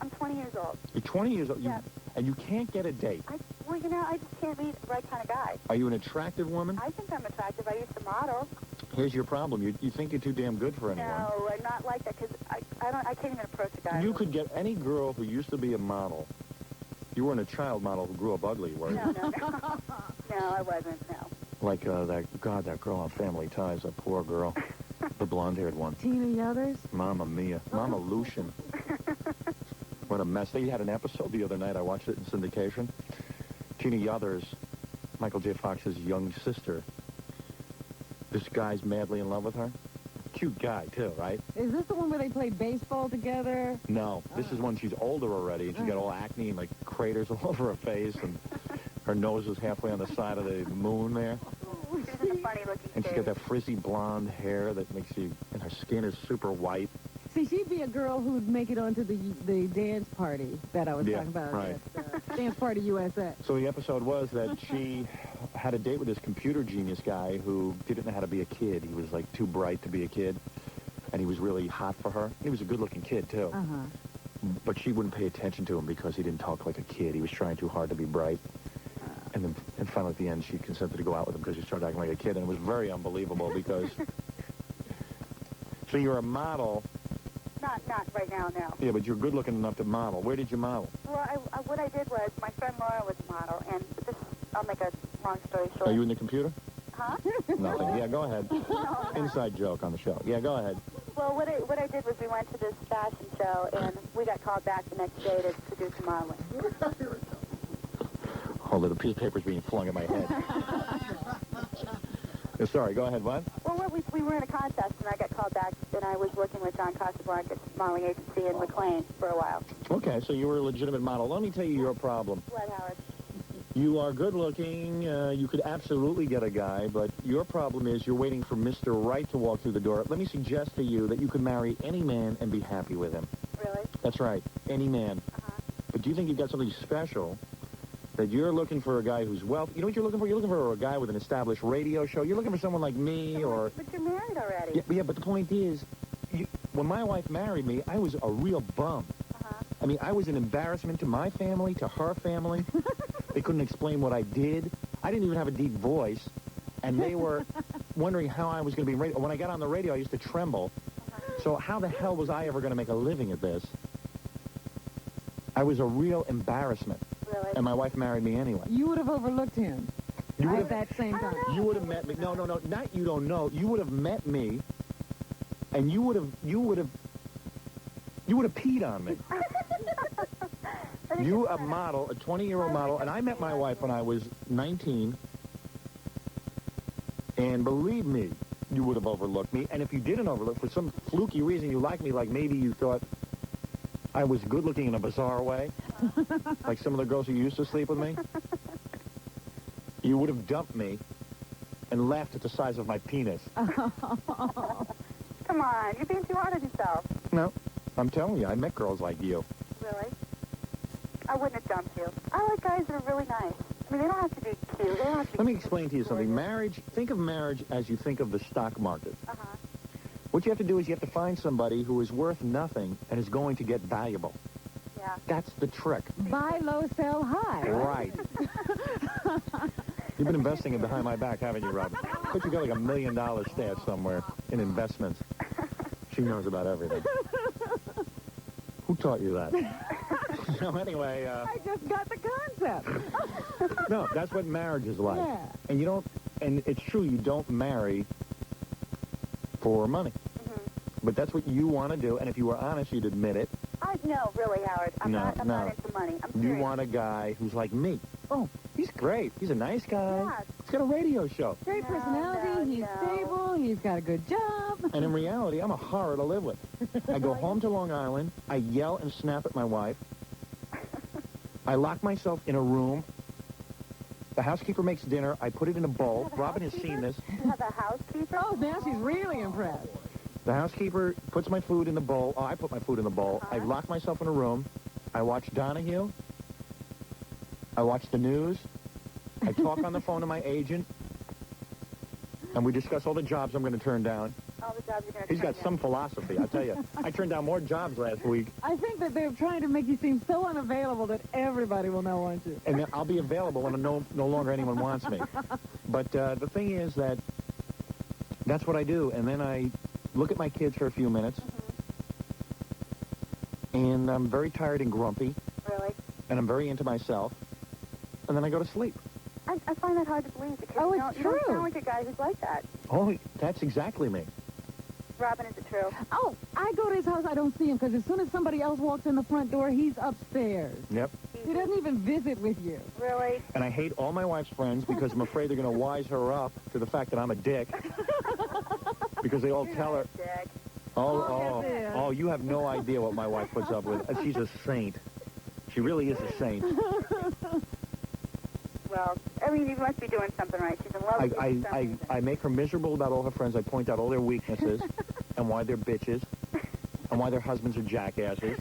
I'm 20 years old. You're 20 years old, Yeah. and you can't get a date. Well, I just can't meet the right kind of guy. Are you an attractive woman? I think I'm attractive. I used to model. Here's your problem. You think you're too damn good for anyone. No, I'm not like that, because I can't even approach a guy. You could get any girl who used to be a model. You weren't a child model who grew up ugly, were you? No. No, I wasn't, no. Like that girl on Family Ties, that poor girl. The blonde-haired one. Tina Yothers? Mamma Mia. Mama Lucian. What a mess. They had an episode the other night. I watched it in syndication. Tina Yothers, Michael J. Fox's young sister. This guy's madly in love with her. Cute guy, too, right? Is this the one where they played baseball together? No. This is when she's older already, and she's got all acne and, like, craters all over her face, and her nose is halfway on the side of the moon there. She's a funny-looking And she's got that frizzy blonde hair that makes you... And her skin is super white. See, she'd be a girl who'd make it onto the dance party that I was talking about. Right. Dance Party USA. So the episode was that she had a date with this computer genius guy who didn't know how to be a kid. He was, like, too bright to be a kid, and he was really hot for her. He was a good-looking kid, too. Uh-huh. But she wouldn't pay attention to him because he didn't talk like a kid. He was trying too hard to be bright. And finally, at the end, she consented to go out with him because he started acting like a kid, and it was very unbelievable because... So you're a model... Not right now, no. Yeah, but you're good-looking enough to model. Where did you model? Well, what I did was, my friend Laura was a model, and this, I'll make a long story short. Are you in the computer? Huh? Nothing. Yeah, go ahead. No. Inside joke on the show. Yeah, go ahead. Well, what I did was we went to this fashion show, and we got called back the next day to do some modeling. Hold it, a piece of paper's being flung at my head. Sorry, go ahead, what? Well, we were in a contest, and I got called back, and I was working with John Casablanca's modeling agency in McLean for a while. Okay, so you were a legitimate model. Let me tell you your problem. What, Howard? You are good-looking. You could absolutely get a guy, but your problem is you're waiting for Mr. Right to walk through the door. Let me suggest to you that you could marry any man and be happy with him. Really? That's right, any man. But do you think you've got something special that you're looking for a guy who's wealthy? You know what you're looking for? You're looking for a guy with an established radio show. You're looking for someone like me or... But you're married already. Yeah, but the point is, when my wife married me, I was a real bum. I mean, I was an embarrassment to my family, to her family. They couldn't explain what I did. I didn't even have a deep voice. And they were wondering how I was going to be in radio. When I got on the radio, I used to tremble. So how the hell was I ever going to make a living at this? I was a real embarrassment. Really? And my wife married me anyway. You would have overlooked him at that same time. You would have met me. No, not you don't know. You would have met me, and you would have peed on me. You, a model, a 20-year-old model, and I met my wife when I was 19, and believe me, you would have overlooked me. And if you didn't overlook, for some fluky reason you liked me, like maybe you thought I was good-looking in a bizarre way, like some of the girls who used to sleep with me, you would have dumped me and laughed at the size of my penis. Come on, you're being too hard on yourself. No, I'm telling you, I met girls like you. Really? I wouldn't have dumped you. I like guys that are really nice. I mean, they don't have to be cute. They don't have to be Let me explain to you something. Marriage, think of marriage as you think of the stock market. Uh-huh. What you have to do is you have to find somebody who is worth nothing and is going to get valuable. Yeah. That's the trick. Buy low, sell high. Right. You've been investing it behind my back, haven't you, Robin? But you got like $1 million stashed somewhere in investments. She knows about everything. Who taught you that? So anyway, I just got the concept. no, that's what marriage is like. Yeah. And you don't, and it's true, you don't marry for money. But that's what you want to do, and if you were honest, you'd admit it. No, really, Howard. I'm not into money. I'm serious. You want a guy who's like me. Oh, he's great. He's a nice guy. Yeah. He's got a radio show. Great personality. He's stable. He's got a good job. And in reality, I'm a horror to live with. I go home to Long Island. I yell and snap at my wife. I lock myself in a room. The housekeeper makes dinner. I put it in a bowl. Robin has seen this. You have a housekeeper? Oh, now she's really impressed. The housekeeper puts my food in the bowl. Oh, I put my food in the bowl. I lock myself in a room. I watch Donahue. I watch the news. I talk on the phone to my agent. And we discuss all the jobs I'm going to turn down. All the jobs you're going to He's got some philosophy, I tell you. I turned down more jobs last week. I think that they're trying to make you seem so unavailable that everybody will now want you. And then I'll be available when no longer anyone wants me. But the thing is that that's what I do. And then I look at my kids for a few minutes. And I'm very tired and grumpy. Really? And I'm very into myself. And then I go to sleep. I find that hard to believe because you don't sound like a guy who's like that. Oh, that's exactly me. Robin, is it true? Oh, I go to his house, I don't see him, because as soon as somebody else walks in the front door, he's upstairs. Yep. He doesn't even visit with you. Really? And I hate all my wife's friends because I'm afraid they're going to wise her up to the fact that I'm a dick. Because they all tell her. Dick. Oh, you have no idea what my wife puts up with. She's a saint. She really is a saint. Well, I mean, you must be doing something right. She's in love with you. I make her miserable about all her friends. I point out all their weaknesses and why they're bitches and why their husbands are jackasses.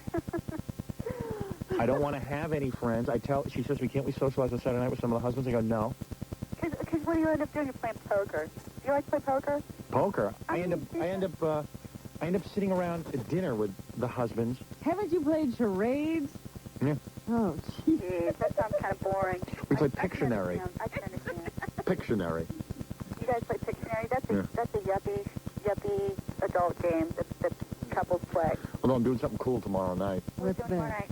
I don't want to have any friends. She says, can't we socialize on Saturday night with some of the husbands? I go, no. Because what do you end up doing? You're playing poker. Do you like to play poker? Poker? I end up sitting around at dinner with the husbands. Haven't you played charades? Yeah. Oh, jeez, that sounds kind of boring. We play Pictionary. I can understand. Pictionary. You guys play Pictionary? That's a yuppie adult game that couples play. Although I'm doing something cool tomorrow night. What's that?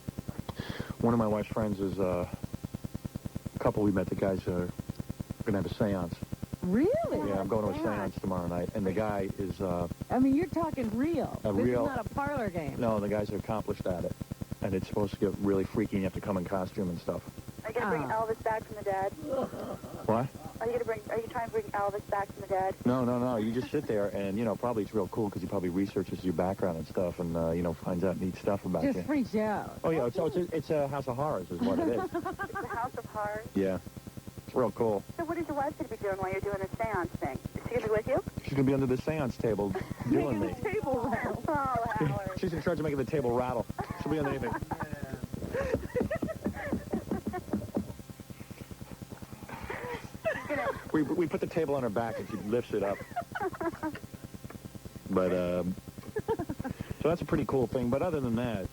One of my wife's friends is a couple we met. The guys are going to have a seance. Really? Yeah, I'm going to a seance tomorrow night. And the guy is... I mean, you're talking real. This is not a parlor game. No, the guys are accomplished at it. And it's supposed to get really freaky and you have to come in costume and stuff. Are you going to bring Elvis back from the dead? What? Are you trying to bring Elvis back from the dead? No. You just sit there and, probably it's real cool because he probably researches your background and stuff and, finds out neat stuff about you. Just freaks you out. Oh, yeah. It's a house of horrors is what it is. It's a house of horrors? Yeah. It's real cool. So what is your wife going to be doing while you're doing the seance thing? Is she going to be with you? She's going to be under the seance table doing me. Making the table rattle. Oh, Howard. She's in charge of making the table rattle. She'll be underneath it. We put the table on her back and she lifts it up. But, so that's a pretty cool thing. But other than that...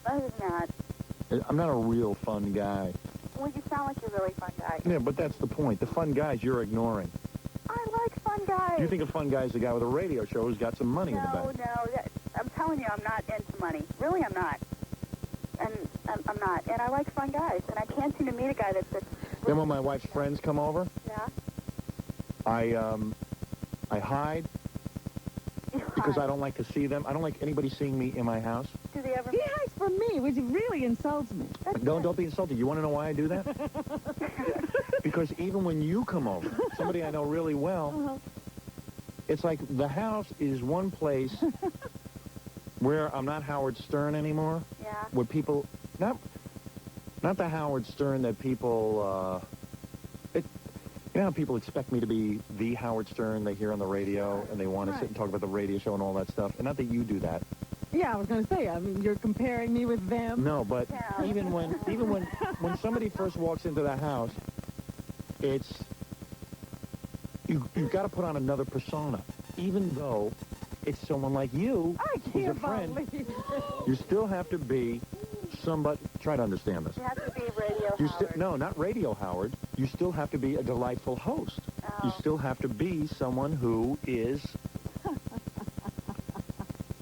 I'm not a real fun guy. Well, you sound like you're a really fun guy. Yeah, but that's the point. The fun guys you're ignoring. I like fun guy. You think a fun guy is the guy with a radio show who's got some money in the bank. No, I'm telling you, I'm not into money. Really, I'm not. And I'm not. And I like fun guys. And I can't seem to meet a guy that's Then when my wife's friends come over, yeah. I hide because I don't like to see them. I don't like anybody seeing me in my house. Do they ever? He hides from me, which really insults me. Don't be insulted. You want to know why I do that? Because even when you come over, somebody I know really well, it's like the house is one place where I'm not Howard Stern anymore. Yeah. Where people, not the Howard Stern that people, you know how people expect me to be the Howard Stern they hear on the radio and they want to sit and talk about the radio show and all that stuff. And not that you do that. Yeah, I was going to say, I mean, you're comparing me with them. No, but even when somebody first walks into the house, it's, you've got to put on another persona. Even though it's someone like you who's a friend, you still have to be somebody. Try to understand this. You have to be radio Howard. No, not radio Howard. You still have to be a delightful host. You still have to be someone who is,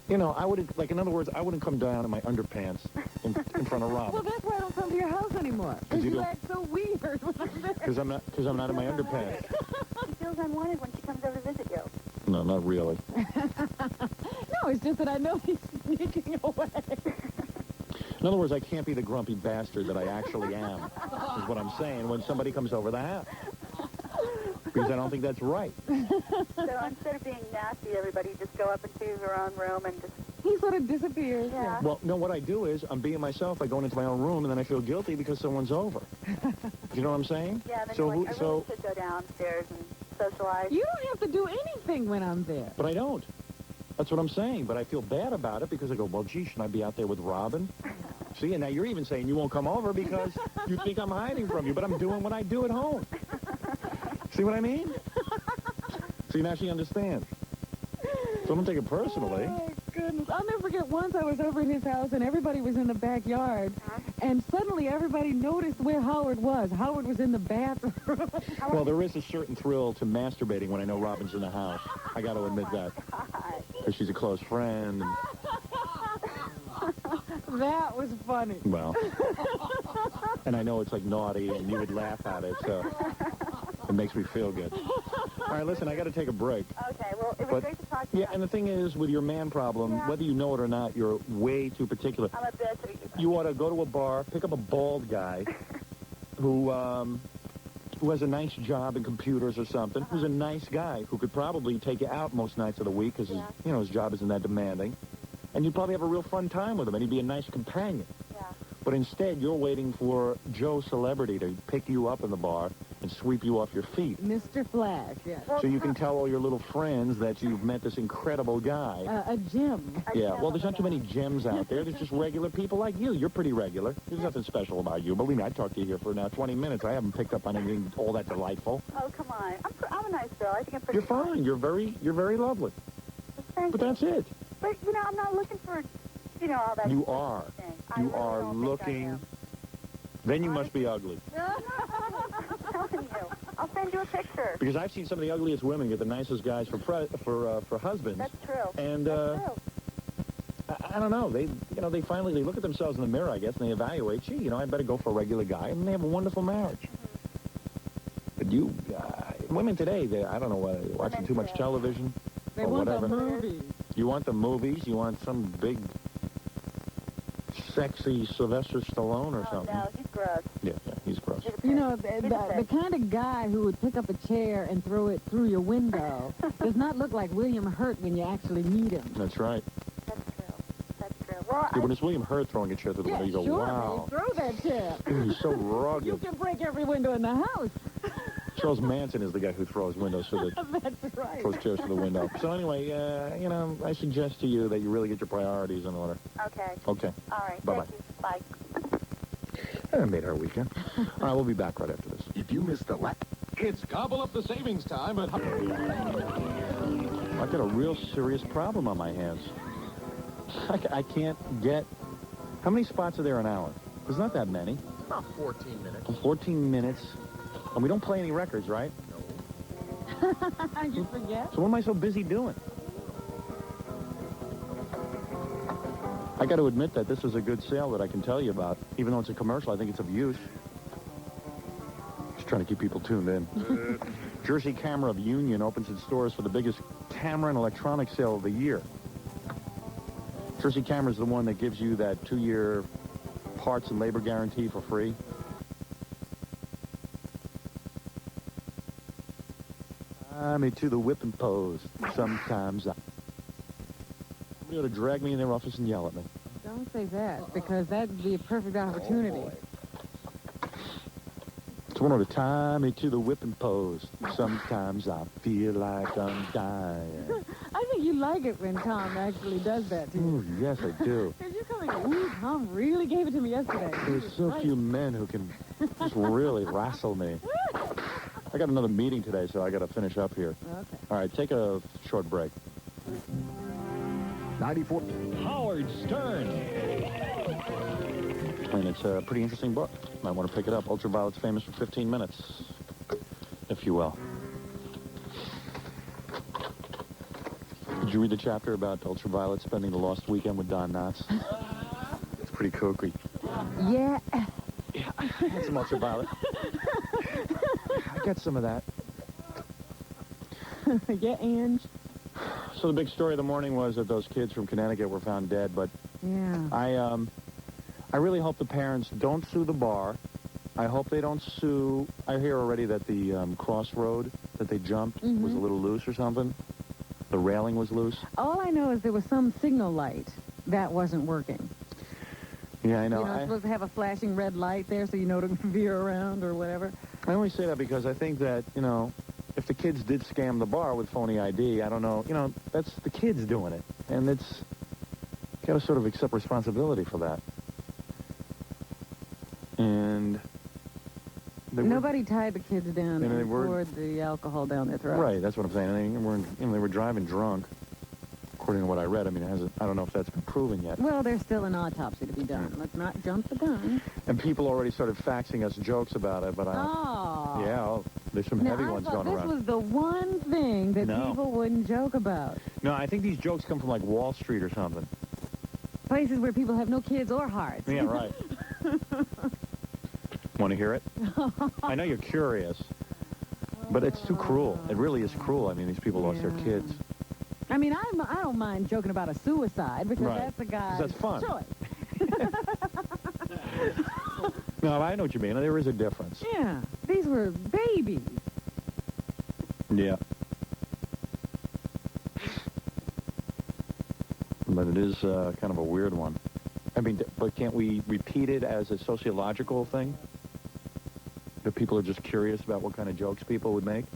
you know, I wouldn't, like, in other words, I wouldn't come down in my underpants in front of Rob. Well, that's why I don't come to your house anymore. Because you act so weird when I'm there. Because I'm not in my underpants. She feels unwanted when she comes over to visit you. No, not really. No, it's just that I know he's sneaking away. In other words, I can't be the grumpy bastard that I actually am, is what I'm saying, when somebody comes over the house. Because I don't think that's right. So instead of being nasty to everybody, you just go up into your own room and just... He sort of disappears. Yeah. Well, no, what I do is I'm being myself. I go into my own room, and then I feel guilty because someone's over. You know what I'm saying? Yeah, then you're like, I really should go downstairs and socialize. You don't have to do anything when I'm there. But I don't. That's what I'm saying. But I feel bad about it because I go, well, gee, shouldn't I be out there with Robin? See, and now you're even saying you won't come over because you think I'm hiding from you, but I'm doing what I do at home. See what I mean? See, now she understands. So don't take it personally. Oh, goodness. I'll never forget once I was over in his house and everybody was in the backyard, and suddenly everybody noticed where Howard was. Howard was in the bathroom. Well, there is a certain thrill to masturbating when I know Robin's in the house. I got to admit that. Because she's a close friend. And... That was funny. Well, and I know it's like naughty, and you would laugh at it, so it makes me feel good. All right, listen, I got to take a break. Okay, well, it was great to talk to you. Yeah, and the thing is, with your man problem, whether you know it or not, you're way too particular. I'm a bitch. You ought to go to a bar, pick up a bald guy who has a nice job in computers or something, who's a nice guy, who could probably take you out most nights of the week because his job isn't that demanding. And you'd probably have a real fun time with him, and he'd be a nice companion. Yeah. But instead, you're waiting for Joe Celebrity to pick you up in the bar and sweep you off your feet. Mr. Flash, yes. So you can tell all your little friends that you've met this incredible guy. A gem. Yeah, well, there's not too many gems out there. There's just regular people like you. You're pretty regular. There's nothing special about you. Believe me, I talked to you here for now 20 minutes. I haven't picked up on anything all that delightful. Oh, come on. I'm a nice girl. I think I'm pretty You're fine. You're very lovely. Thank But you. that's it. But, you know, I'm not looking for, you know, all that. You are. Thing. You are looking. Then you must be ugly. I'm telling you. I'll send you a picture. Because I've seen some of the ugliest women get the nicest guys for husbands. That's true. And That's true. I don't know. They finally they look at themselves in the mirror, I guess, and they evaluate. Gee, you know, I better go for a regular guy, and they have a wonderful marriage. But you, women today, I don't know whether they're watching too much television They or want whatever. the movies. You want the movies? You want some big, sexy Sylvester Stallone or something? No, he's gross. Yeah, he's gross. You know, the kind of guy who would pick up a chair and throw it through your window does not look like William Hurt when you actually meet him. That's right. That's true. Well, Yeah, when it's William Hurt throwing a chair through the window, you go, sure, wow. man, throw that chair. He's so rugged. You can break every window in the house. Charles Manson is the guy who throws windows through the That's right. throws chairs through the window. So anyway, you know, I suggest to you that you really get your priorities in order. Okay. Okay. All right. Bye-bye. Thank you. Bye. I made her weekend. All right, we'll be back right after this. If you missed the It's gobble up the savings time at... I've got a real serious problem on my hands. I can't get... How many spots are there an hour? There's not that many. About 14 minutes. 14 minutes. And we don't play any records, right? You forget? So what am I so busy doing? I got to admit that this is a good sale that I can tell you about. Even though it's a commercial, I think it's of use. Just trying to keep people tuned in. Jersey Camera of Union opens its doors for the biggest camera and electronics sale of the year. Jersey Camera is the one that gives you that 2-year parts and labor guarantee for free. Me to the whipping post. Sometimes you ought to drag me in their office and yell at me. Don't say that, because that'd be a perfect opportunity. It's one at a time. Me to the whipping post. Sometimes I feel like I'm dying. I think you like it when Tom actually does that to you. Ooh, yes, I do. Because you're coming, ooh, Tom really gave it to me yesterday. There's so few men who can just really wrestle me. I got another meeting today, so I got to finish up here. Okay. All right, take a short break. 94. Howard Stern. And it's a pretty interesting book. Might want to pick it up. Ultraviolet's famous for 15 minutes, if you will. Did you read the chapter about Ultraviolet spending the lost weekend with Don Knotts? It's pretty kooky. Yeah. Yeah, I had some Ultraviolet. I got some of that. Yeah, Ange. So the big story of the morning was that those kids from Connecticut were found dead, but yeah. I really hope the parents don't sue the bar. I hope they don't sue. I hear already that the crossroad that they jumped was a little loose or something. The railing was loose. All I know is there was some signal light that wasn't working. Yeah, I know. You know, it's supposed to have a flashing red light there so you know to veer around or whatever. I only say that because I think that, you know, if the kids did scam the bar with phony ID, I don't know, you know, that's the kids doing it. And it's got to sort of accept responsibility for that. And nobody tied the kids down and poured the alcohol down their throats. Right, that's what I'm saying. They were driving drunk, according to what I read. I mean, I don't know if that's been proven yet. Well, there's still an autopsy to be done. Let's not jump the gun. And people already started faxing us jokes about it, but there's some heavy ones going around. This was the one thing that people wouldn't joke about. No, I think these jokes come from like Wall Street or something. Places where people have no kids or hearts. Yeah, right. Want to hear it? I know you're curious, but it's too cruel. It really is cruel. I mean, these people lost their kids. I mean, I don't mind joking about a suicide because that's a guy's choice. No, I know what you mean. There is a difference. Yeah, these were babies. Yeah. But it is kind of a weird one. I mean, but can't we repeat it as a sociological thing? That people are just curious about what kind of jokes people would make?